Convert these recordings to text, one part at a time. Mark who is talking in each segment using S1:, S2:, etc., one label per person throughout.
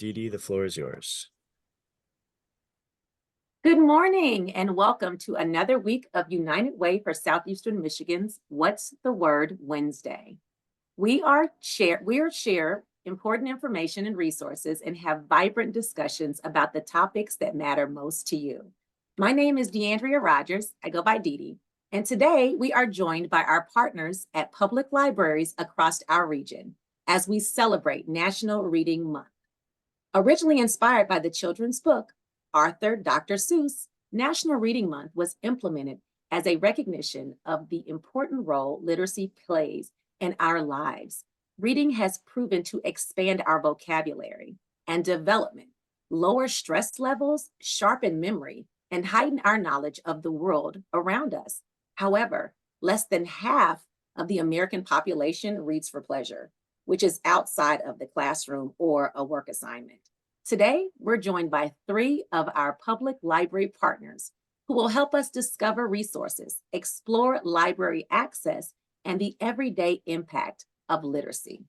S1: Dee Dee, the floor is yours.
S2: Good morning and welcome to another week of United Way for Southeastern Michigan's What's the Word Wednesday. We share important information and resources and have vibrant discussions about the topics that matter most to you. My name is DeAndrea Rogers. I go by Dee Dee. And today we are joined by our partners at public libraries across our region as we celebrate National Reading Month. Originally inspired by the children's book, Arthur Dr. Seuss, National Reading Month was implemented as a recognition of the important role literacy plays in our lives. Reading has proven to expand our vocabulary and development, lower stress levels, sharpen memory, and heighten our knowledge of the world around us. However, less than half of the American population reads for pleasure, which is outside of the classroom or a work assignment. Today, we're joined by three of our public library partners who will help us discover resources, explore library access, and the everyday impact of literacy.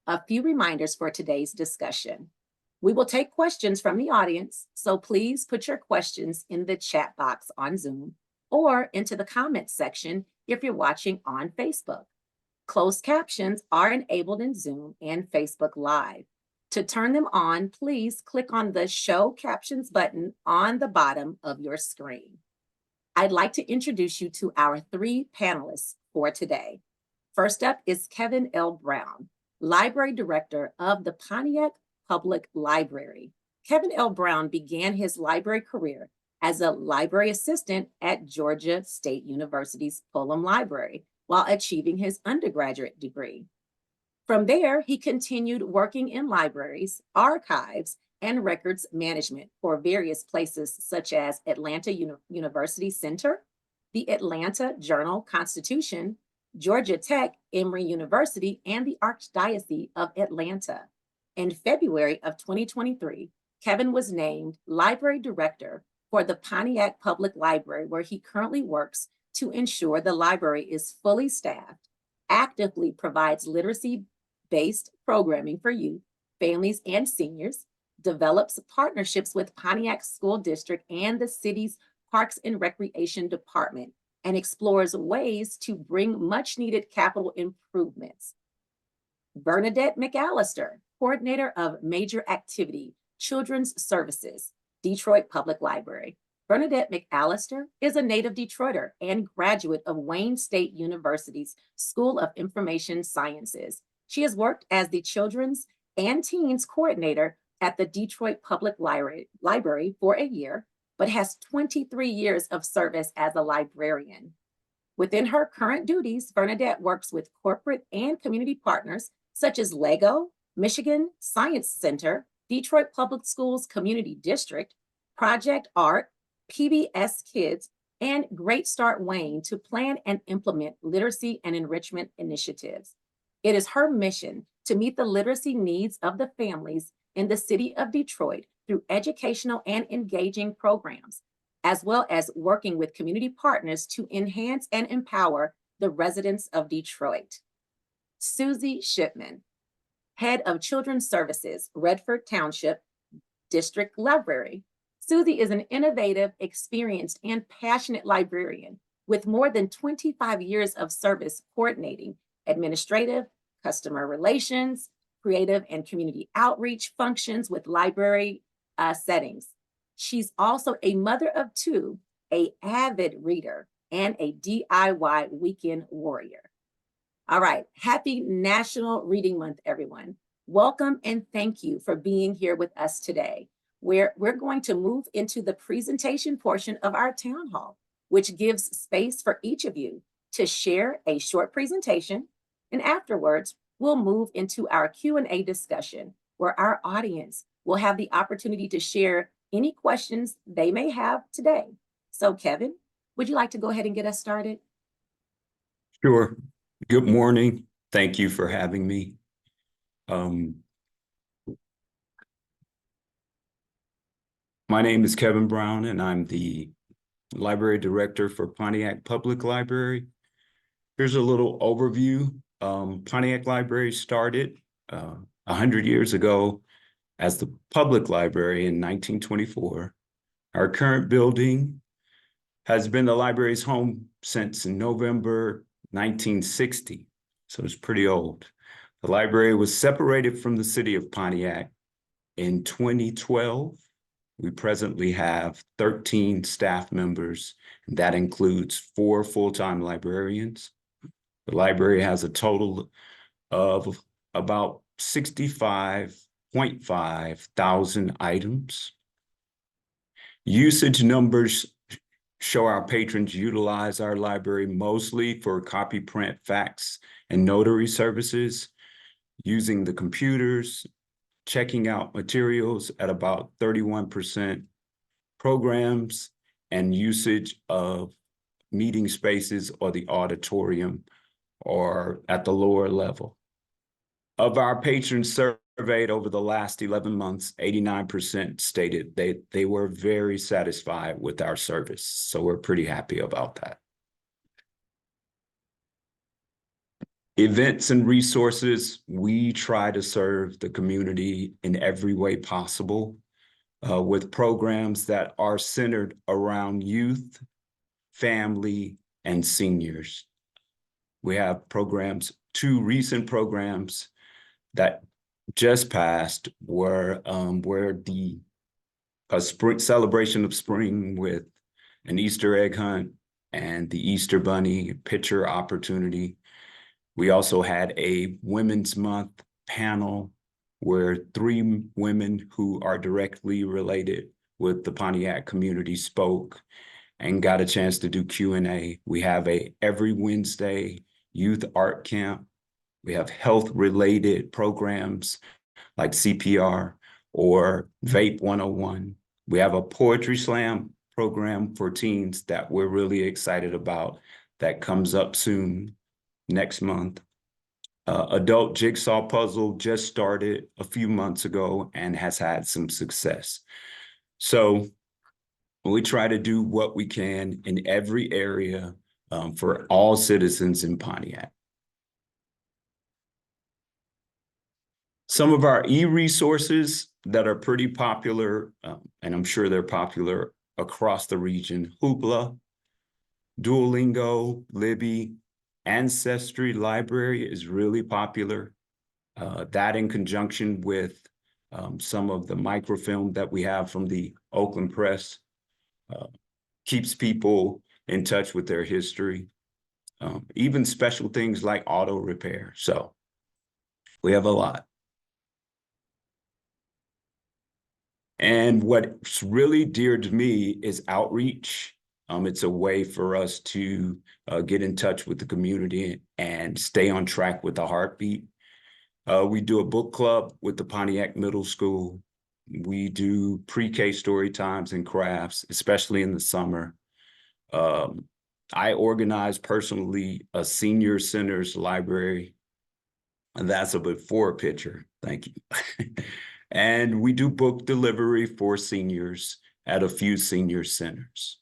S2: A few reminders for today's discussion. We will take questions from the audience, so please put your questions in the chat box on Zoom or into the comments section if you're watching on Facebook. Closed captions are enabled in Zoom and Facebook Live. To turn them on, please click on the Show Captions button on the bottom of your screen. I'd like to introduce you to our three panelists for today. First up is Kevin L. Brown, Library Director of the Pontiac Public Library. Kevin L. Brown began his library career as a library assistant at Georgia State University's Pullman Library while achieving his undergraduate degree. From there, he continued working in libraries, archives, and records management for various places such as Atlanta University Center, the Atlanta Journal-Constitution, Georgia Tech, Emory University, and the Archdiocese of Atlanta. In February of 2023, Kevin was named Library Director for the Pontiac Public Library, where he currently works to ensure the library is fully staffed, actively provides literacy-based programming for youth, families, and seniors, develops partnerships with Pontiac School District and the city's Parks and Recreation Department, and explores ways to bring much-needed capital improvements. Bernadette McAllister, Coordinator of Major Activity, Children's Services, Detroit Public Library. Bernadette McAllister is a native Detroiter and graduate of Wayne State University's School of Information Sciences. She has worked as the Children's and Teens Coordinator at the Detroit Public Library for a year, but has 23 years of service as a librarian. Within her current duties, Bernadette works with corporate and community partners such as LEGO, Michigan Science Center, Detroit Public Schools Community District, Project Art, PBS Kids, and Great Start Wayne to plan and implement literacy and enrichment initiatives. It is her mission to meet the literacy needs of the families in the city of Detroit through educational and engaging programs, as well as working with community partners to enhance and empower the residents of Detroit. Susie Shipman, Head of Children's Services, Redford Township District Library. Susie is an innovative, experienced, and passionate librarian with more than 25 years of service coordinating administrative, customer relations, creative, and community outreach functions with library settings. She's also a mother of two, an avid reader, and a DIY weekend warrior. All right, happy National Reading Month, everyone. Welcome and thank you for being here with us today. We're going to move into the presentation portion of our town hall, which gives space for each of you to share a short presentation, and afterwards, we'll move into our Q&A discussion, where our audience will have the opportunity to share any questions they may have today. So Kevin, would you like to go ahead and get us started?
S3: Sure. Good morning. Thank you for having me. My name is Kevin Brown, and I'm the Library Director for Pontiac Public Library. Here's a little overview. Pontiac Library started 100 years ago as the public library in 1924. Our current building has been the library's home since November 1960, so it's pretty old. The library was separated from the city of Pontiac in 2012. We presently have 13 staff members, and that includes 4 full-time librarians. The library has a total of about 65.5 thousand items. Usage numbers show our patrons utilize our library mostly for copy, print, fax, and notary services, using the computers, checking out materials at about 31%, programs and usage of meeting spaces or the auditorium or at the lower level. Of our patrons surveyed over the last 11 months, 89% stated they were very satisfied with our service. So we're pretty happy about that. Events and resources, we try to serve the community in every way possible with programs that are centered around youth, family, and seniors. We have programs, 2 recent programs that just passed were the spring celebration of spring with an Easter egg hunt and the Easter Bunny picture opportunity. We also had a Women's Month panel where 3 women who are directly related with the Pontiac community spoke and got a chance to do Q&A. We have a every Wednesday youth art camp. We have health-related programs like CPR or Vape 101. We have a poetry slam program for teens that we're really excited about that comes up soon next month. Adult jigsaw puzzle just started a few months ago and has had some success. So we try to do what we can in every area for all citizens in Pontiac. Some of our e-resources that are pretty popular, and I'm sure they're popular across the region: Hoopla, Duolingo, Libby, Ancestry Library is really popular. That in conjunction with some of the microfilm that we have from the Oakland Press keeps people in touch with their history. Even special things like auto repair. So we have a lot. And what's really dear to me is outreach. It's a way for us to get in touch with the community and stay on track with the heartbeat. We do a book club with the Pontiac Middle School. We do pre-K story times and crafts, especially in the summer. I organize personally a senior centers library, and that's a before picture. Thank you. And we do book delivery for seniors at a few senior centers.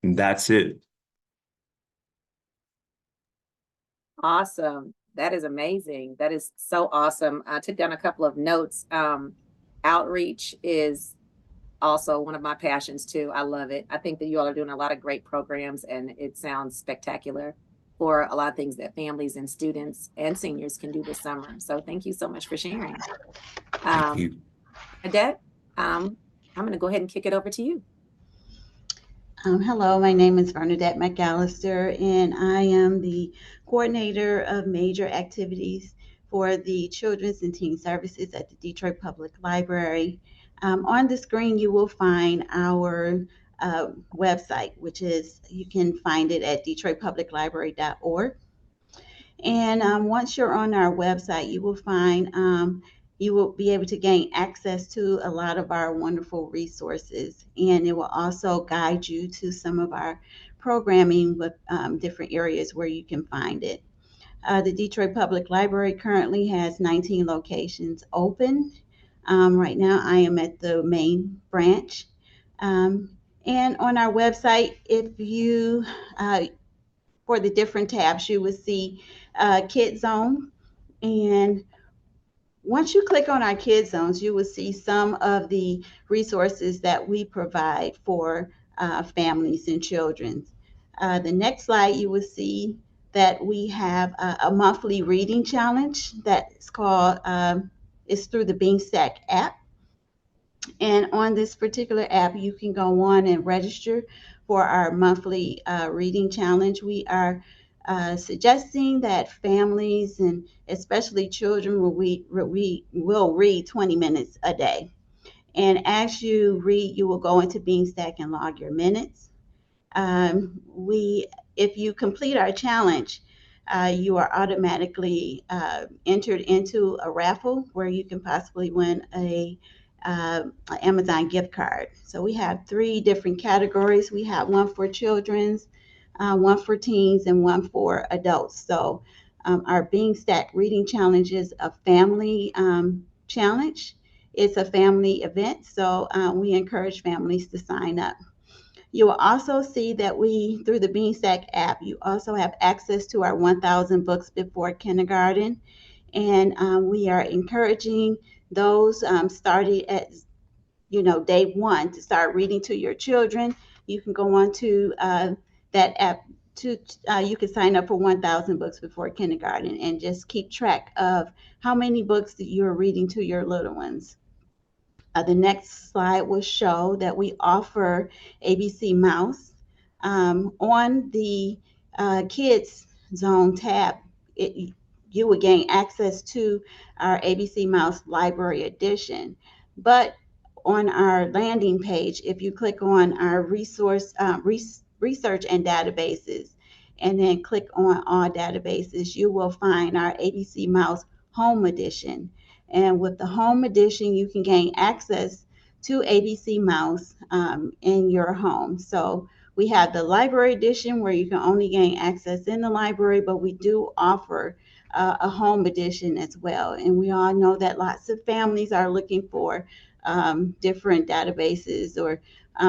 S3: And that's it.
S2: Awesome. That is amazing. That is so awesome. I took down a couple of notes. Outreach is also one of my passions too. I love it. I think that you all are doing a lot of great programs and it sounds spectacular for a lot of things that families and students and seniors can do this summer. So thank you so much for sharing.
S3: Thank you.
S2: Adette, I'm going to go ahead and kick it over to you.
S1: Hello, my name is Bernadette McAllister, and I am the coordinator of major activities for the Children's and Teen Services at the Detroit Public Library. On the screen, you will find our website, which is, you can find it at detroitpubliclibrary.org. And once you're on our website, you will find you will be able to gain access to a lot of our wonderful resources, and it will also guide you to some of our programming with different areas where you can find it. The Detroit Public Library currently has 19 locations open. Right now I am at the main branch. And on our website, if you, for the different tabs, you will see Kid Zone, And once you click on our Kids Zones, you will see some of the resources that we provide for families and children. The next slide, you will see that we have a monthly reading challenge that's called, it's through the BeanStack app. And on this particular app, you can go on and register for our monthly reading challenge. We are suggesting that families and especially children will read 20 minutes a day. And as you read, you will go into BeanStack and log your minutes. If you complete our challenge, you are automatically entered into a raffle where you can possibly win an Amazon gift card. So we have 3 different categories. We have one for children's, one for teens, and one for adults. So our Being Stack Reading Challenge is a family challenge. It's a family event, so we encourage families to sign up. You will also see that through the BeanStack app, you also have access to our 1,000 books before kindergarten. And we are encouraging those starting at, day one to start reading to your children. You can go on to that app you can sign up for 1,000 books before kindergarten and just keep track of how many books that you're reading to your little ones. The next slide will show that we offer ABC Mouse. On the Kids Zone tab, you will gain access to our ABC Mouse Library Edition. But on our landing page, if you click on our research and databases, and then click on all databases, you will find our ABC Mouse Home Edition. And with the Home Edition, you can gain access to ABC Mouse in your home. So we have the Library Edition where you can only gain access in the library, but we do offer a Home Edition as well. And we all know that lots of families are looking for different databases or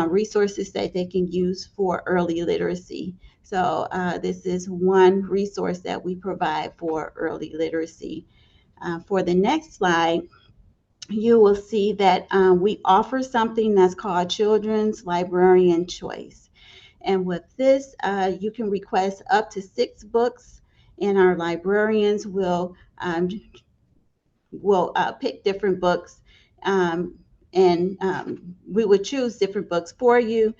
S1: resources that they can use for early literacy. So this is one resource that we provide for early literacy. For the next slide, you will see that we offer something that's called Children's Librarian Choice. And with this, you can request up to 6 books, and our librarians will pick different books, and we will choose different books for you.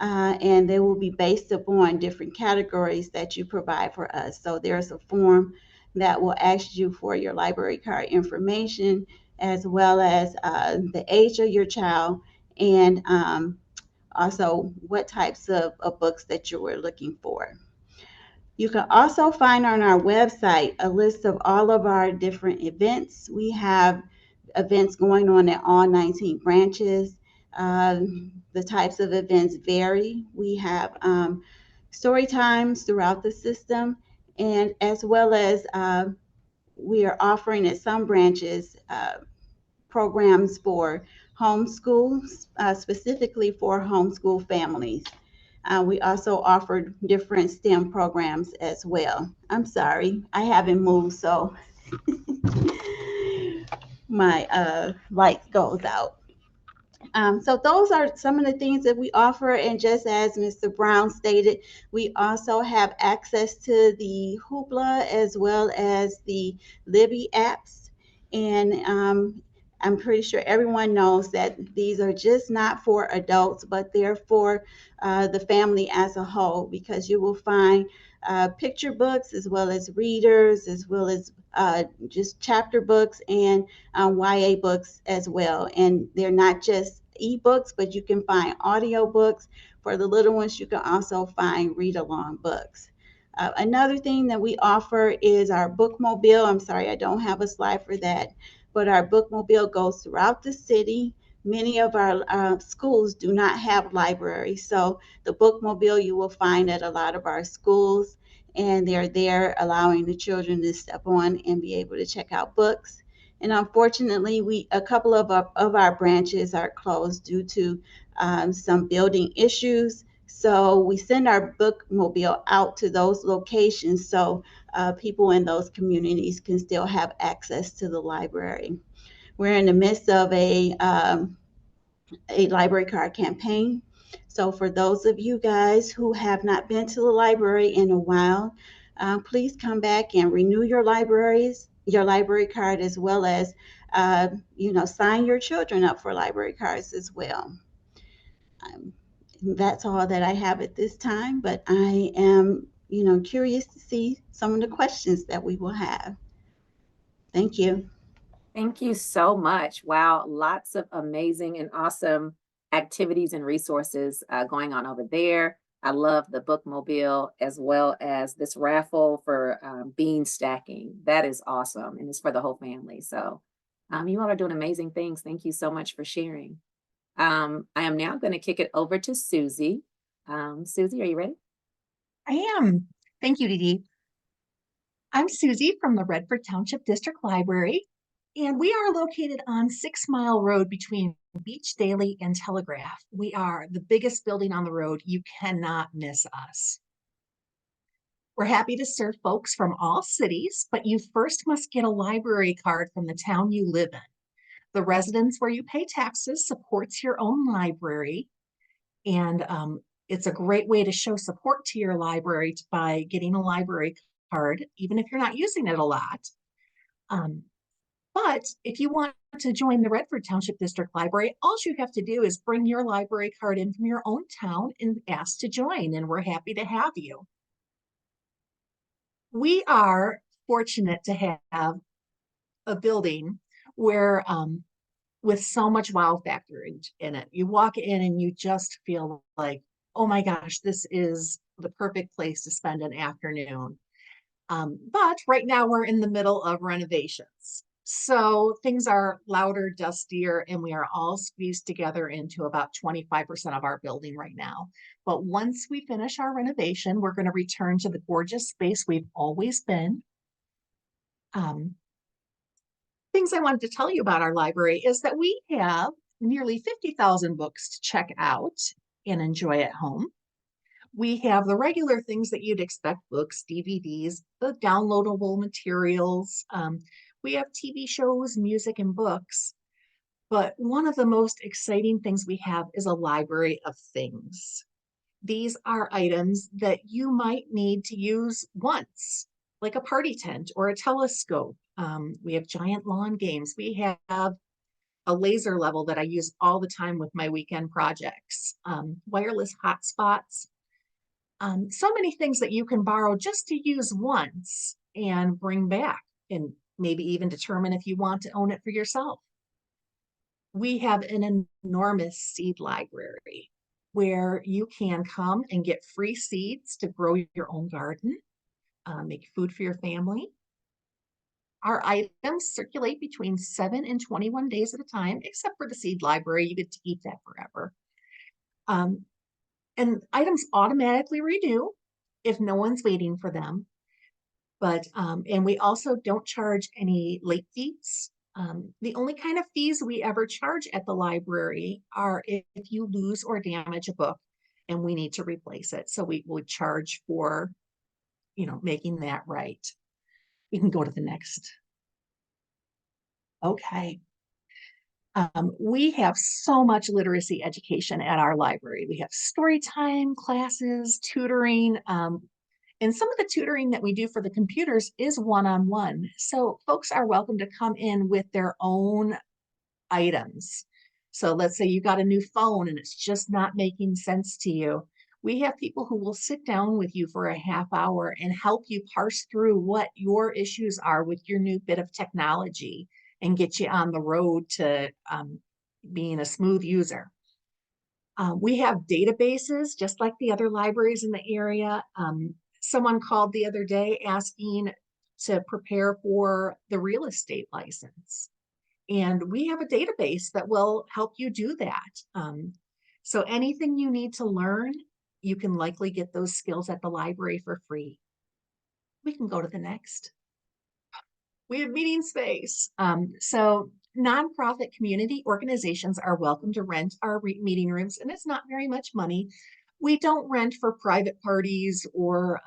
S1: And they will be based upon different categories that you provide for us. So there's a form that will ask you for your library card information, as well as the age of your child, and also what types of books that you were looking for. You can also find on our website a list of all of our different events. We have events going on at all 19 branches. The types of events vary. We have story times throughout the system, and as well as we are offering at some branches programs for homeschools, specifically for homeschool families. We also offer different STEM programs as well. I'm sorry, I haven't moved, so my light goes out. So those are some of the things that we offer. And just as Mr. Brown stated, we also have access to the Hoopla as well as the Libby apps. And I'm pretty sure everyone knows that these are just not for adults, but they're for the family as a whole, because you will find picture books as well as readers, as well as just chapter books and YA books as well. And they're not just ebooks, but you can find audio books. For the little ones, you can also find read-along books. Another thing that we offer is our bookmobile. I'm sorry, I don't have a slide for that, but our bookmobile goes throughout the city. Many of our schools do not have libraries, so the bookmobile you will find at a lot of our schools, and they're there allowing the children to step on and be able to check out books. And unfortunately, a couple of our branches are closed due to some building issues. So we send our bookmobile out to those locations so people in those communities can still have access to the library. We're in the midst of a library card campaign. So for those of you guys who have not been to the library in a while, please come back and renew your library card, as well as, sign your children up for library cards as well. Um, that's all that I have at this time, but I am, curious to see some of the questions that we will have. Thank you.
S2: Thank you so much. Wow, lots of amazing and awesome activities and resources going on over there. I love the bookmobile as well as this raffle for bean stacking. That is awesome, and it's for the whole family. So you all are doing amazing things. Thank you so much for sharing. I am now going to kick it over to Susie. Susie, are you ready?
S4: I am. Thank you, Dee Dee. I'm Susie from the Redford Township District Library, and we are located on 6 Mile Road between Beach Daily and Telegraph. We are the biggest building on the road. You cannot miss us. We're happy to serve folks from all cities, but you first must get a library card from the town you live in. The residence where you pay taxes supports your own library, and it's a great way to show support to your library by getting a library card, even if you're not using it a lot. But if you want to join the Redford Township District Library, all you have to do is bring your library card in from your own town and ask to join, and we're happy to have you. We are fortunate to have a building where with so much wow factor in it. You walk in and you just feel like, oh my gosh, this is the perfect place to spend an afternoon. But right now we're in the middle of renovations. So things are louder, dustier, and we are all squeezed together into about 25% of our building right now. But once we finish our renovation, we're going to return to the gorgeous space we've always been. Things I wanted to tell you about our library is that we have nearly 50,000 books to check out and enjoy at home. We have the regular things that you'd expect: books, DVDs, the downloadable materials. We have TV shows, music, and books. But one of the most exciting things we have is a library of things. These are items that you might need to use once, like a party tent or a telescope. We have giant lawn games. We have a laser level that I use all the time with my weekend projects, wireless hotspots. So many things that you can borrow just to use once and bring back, and maybe even determine if you want to own it for yourself. We have an enormous seed library where you can come and get free seeds to grow your own garden, make food for your family. Our items circulate between 7 and 21 days at a time, except for the seed library. You get to keep that forever. And items automatically renew if no one's waiting for them. But, and we also don't charge any late fees. The only kind of fees we ever charge at the library are if you lose or damage a book and we need to replace it. So we would charge for, making that right. We can go to the next. Okay. We have so much literacy education at our library. We have story time classes, tutoring, and some of the tutoring that we do for the computers is one-on-one. So folks are welcome to come in with their own items. So let's say you got a new phone and it's just not making sense to you. We have people who will sit down with you for a half hour and help you parse through what your issues are with your new bit of technology and get you on the road to being a smooth user. We have databases just like the other libraries in the area. Someone called the other day asking to prepare for the real estate license. And we have a database that will help you do that. So anything you need to learn, you can likely get those skills at the library for free. We can go to the next. We have meeting space. So nonprofit community organizations are welcome to rent our meeting rooms, and it's not very much money. We don't rent for private parties or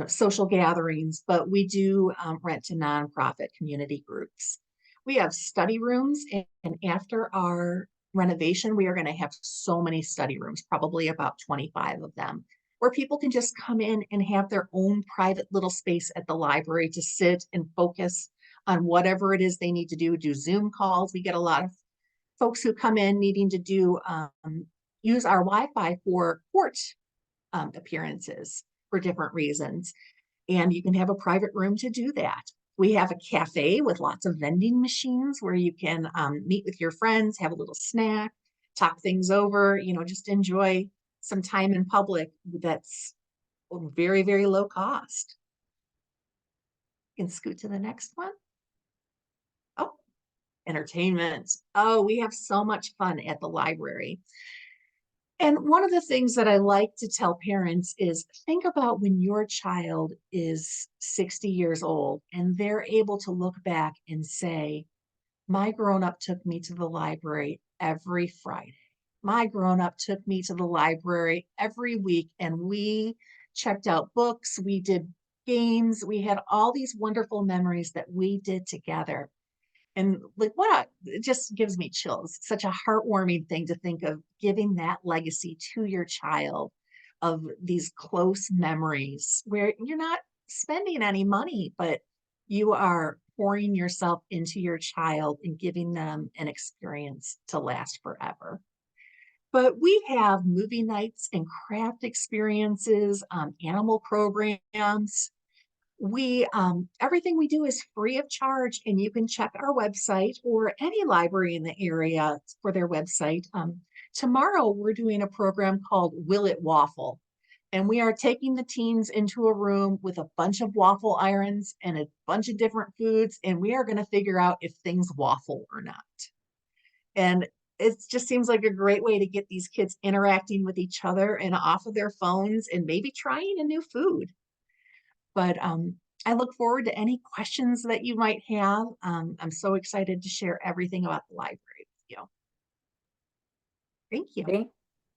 S4: social gatherings, but we do rent to nonprofit community groups. We have study rooms, and after our renovation, we are going to have so many study rooms, probably about 25 of them, where people can just come in and have their own private little space at the library to sit and focus on whatever it is they need to do Zoom calls. We get a lot of folks who come in needing to use our Wi-Fi for court appearances for different reasons. And you can have a private room to do that. We have a cafe with lots of vending machines where you can meet with your friends, have a little snack, talk things over, just enjoy some time in public that's very, very low cost. You can scoot to the next one. Oh, entertainment. Oh, we have so much fun at the library. And one of the things that I like to tell parents is think about when your child is 60 years old and they're able to look back and say, my grown-up took me to the library every Friday. My grown-up took me to the library every week, and we checked out books, we did games, we had all these wonderful memories that we did together. And like it just gives me chills. Such a heartwarming thing to think of giving that legacy to your child of these close memories where you're not spending any money, but you are pouring yourself into your child and giving them an experience to last forever. But we have movie nights and craft experiences, animal programs. We everything we do is free of charge, and you can check our website or any library in the area for their website. Tomorrow we're doing a program called Will It Waffle, and we are taking the teens into a room with a bunch of waffle irons and a bunch of different foods, and we are going to figure out if things waffle or not. And it just seems like a great way to get these kids interacting with each other and off of their phones and maybe trying a new food. But I look forward to any questions that you might have. I'm so excited to share everything about the library with you. Thank you.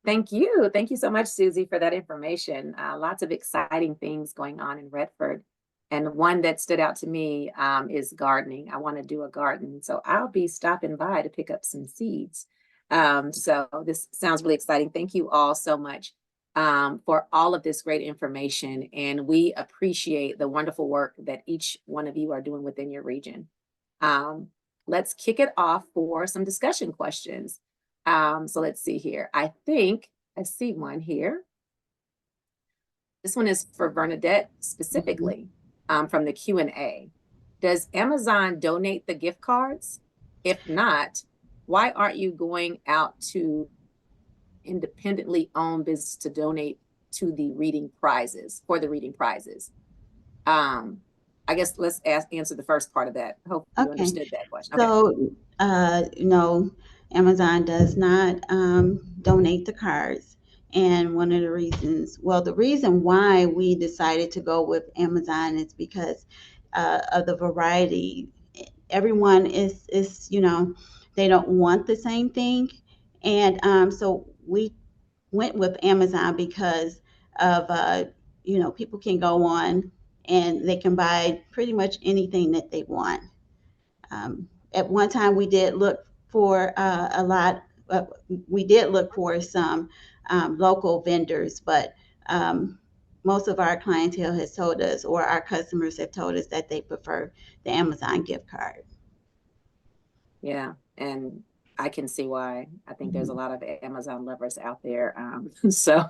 S2: Thank you. Thank you so much, Susie, for that information. Lots of exciting things going on in Redford. And one that stood out to me is gardening. I want to do a garden. So I'll be stopping by to pick up some seeds. So this sounds really exciting. Thank you all so much for all of this great information. And we appreciate the wonderful work that each one of you are doing within your region. Let's kick it off for some discussion questions. So let's see here. I see one here. This one is for Bernadette specifically from the Q&A. Does Amazon donate the gift cards? If not, why aren't you going out to independently owned business to donate to the reading prizes, for the reading prizes? I guess let's answer the first part of that. Hope you understood that question.
S1: So, no, Amazon does not donate the cards. And one of the reasons, the reason why we decided to go with Amazon is because of the variety. Everyone is they don't want the same thing. And so we went with Amazon because of, people can go on and they can buy pretty much anything that they want. At one time, we did look for some local vendors, but most of our clientele has told us, or our customers have told us, that they prefer the Amazon gift card.
S2: Yeah, and I can see why. I think there's a lot of Amazon lovers out there. So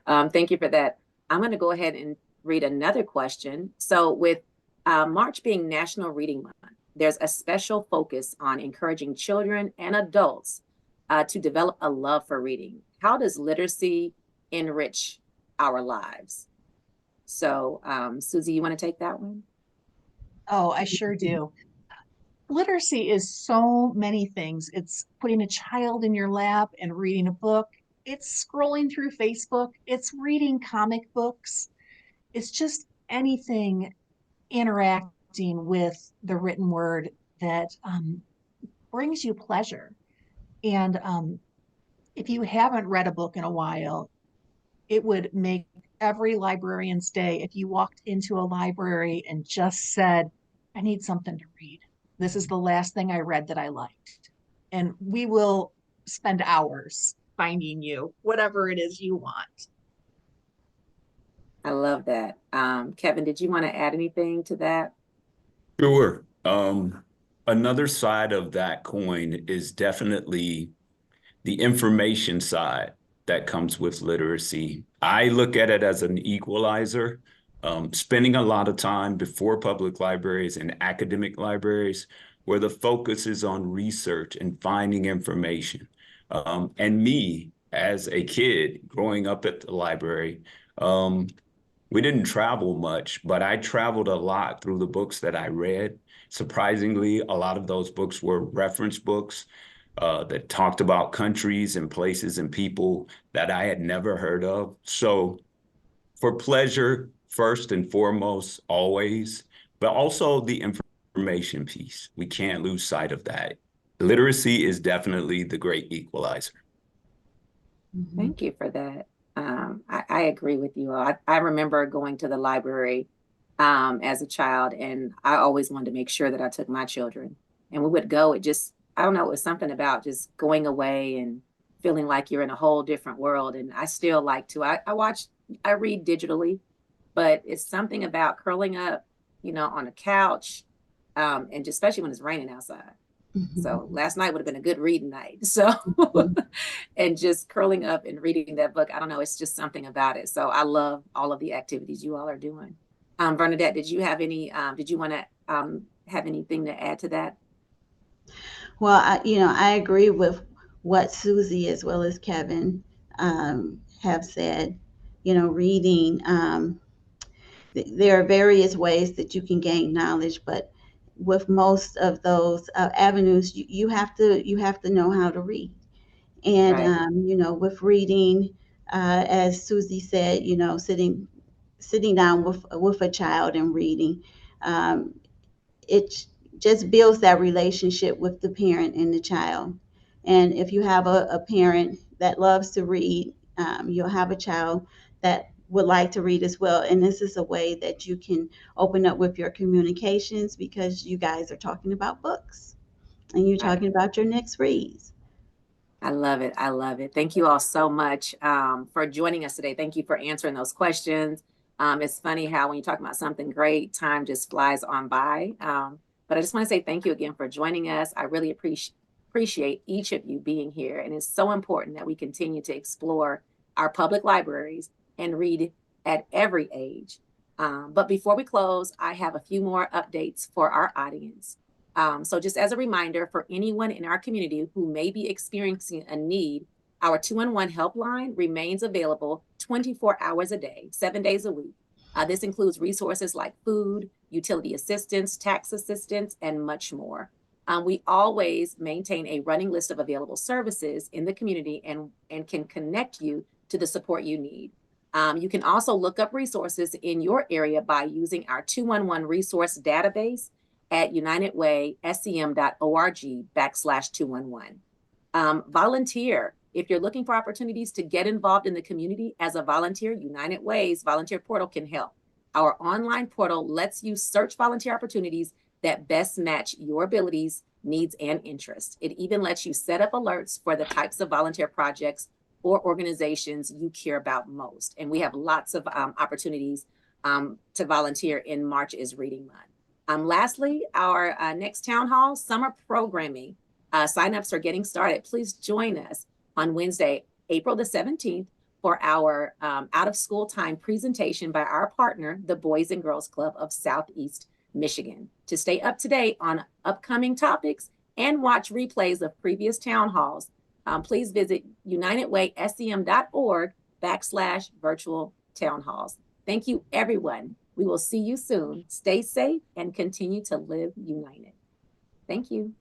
S2: thank you for that. I'm going to go ahead and read another question. So with March being National Reading Month, there's a special focus on encouraging children and adults to develop a love for reading. How does literacy enrich our lives? So Susie, you want to take that one?
S4: Oh, I sure do. Literacy is so many things. It's putting a child in your lap and reading a book. It's scrolling through Facebook. It's reading comic books. It's just anything interacting with the written word that brings you pleasure. And if you haven't read a book in a while, it would make every librarian's day if you walked into a library and just said, I need something to read. This is the last thing I read that I liked. And we will spend hours finding you whatever it is you want.
S2: I love that. Kevin, did you want to add anything to that?
S3: Sure. Another side of that coin is definitely the information side that comes with literacy. I look at it as an equalizer. Spending a lot of time before public libraries and academic libraries where the focus is on research and finding information. And me, as a kid growing up at the library, we didn't travel much, but I traveled a lot through the books that I read. Surprisingly, a lot of those books were reference books that talked about countries and places and people that I had never heard of. So for pleasure, first and foremost, always, but also the information piece. We can't lose sight of that. Literacy is definitely the great equalizer.
S2: Thank you for that. I agree with you all. I remember going to the library as a child, and I always wanted to make sure that I took my children. And we would go, I don't know, it was something about just going away and feeling like you're in a whole different world. And I still like to, I read digitally, but it's something about curling up, on a couch, and just, especially when it's raining outside. So last night would have been a good reading night. So, and just curling up and reading that book, I don't know, it's just something about it. So I love all of the activities you all are doing. Bernadette, did you have did you want to have anything to add to that?
S1: Well, I agree with what Susie as well as Kevin have said. Reading, there are various ways that you can gain knowledge, but with most of those avenues, you have to know how to read. And
S2: Right.
S1: with reading, as Susie said, sitting down with a child and reading, um, it just builds that relationship with the parent and the child. And if you have a parent that loves to read, you'll have a child that would like to read as well. And this is a way that you can open up with your communications because you guys are talking about books and you're
S2: Right.
S1: talking about your next reads.
S2: I love it. I love it. Thank you all so much for joining us today. Thank you for answering those questions. It's funny how when you talk about something great, time just flies on by. But I just want to say thank you again for joining us. I really appreciate each of you being here. And it's so important that we continue to explore our public libraries and read at every age. But before we close, I have a few more updates for our audience. So just as a reminder for anyone in our community who may be experiencing a need, our 211 helpline remains available 24 hours a day, 7 days a week. This includes resources like food, utility assistance, tax assistance, and much more. We always maintain a running list of available services in the community and can connect you to the support you need. You can also look up resources in your area by using our 211 resource database at unitedwaysem.org/211. Volunteer. If you're looking for opportunities to get involved in the community as a volunteer, United Way's volunteer portal can help. Our online portal lets you search volunteer opportunities that best match your abilities, needs, and interests. It even lets you set up alerts for the types of volunteer projects or organizations you care about most. And we have lots of opportunities to volunteer in March is Reading Month. Lastly, our next town hall summer programming signups are getting started. Please join us on Wednesday, April the 17th for our out of school time presentation by our partner, the Boys and Girls Club of Southeast Michigan. To stay up to date on upcoming topics and watch replays of previous town halls, please visit unitedwaysem.org/virtual town halls. Thank you, everyone. We will see you soon. Stay safe and continue to live united. Thank you.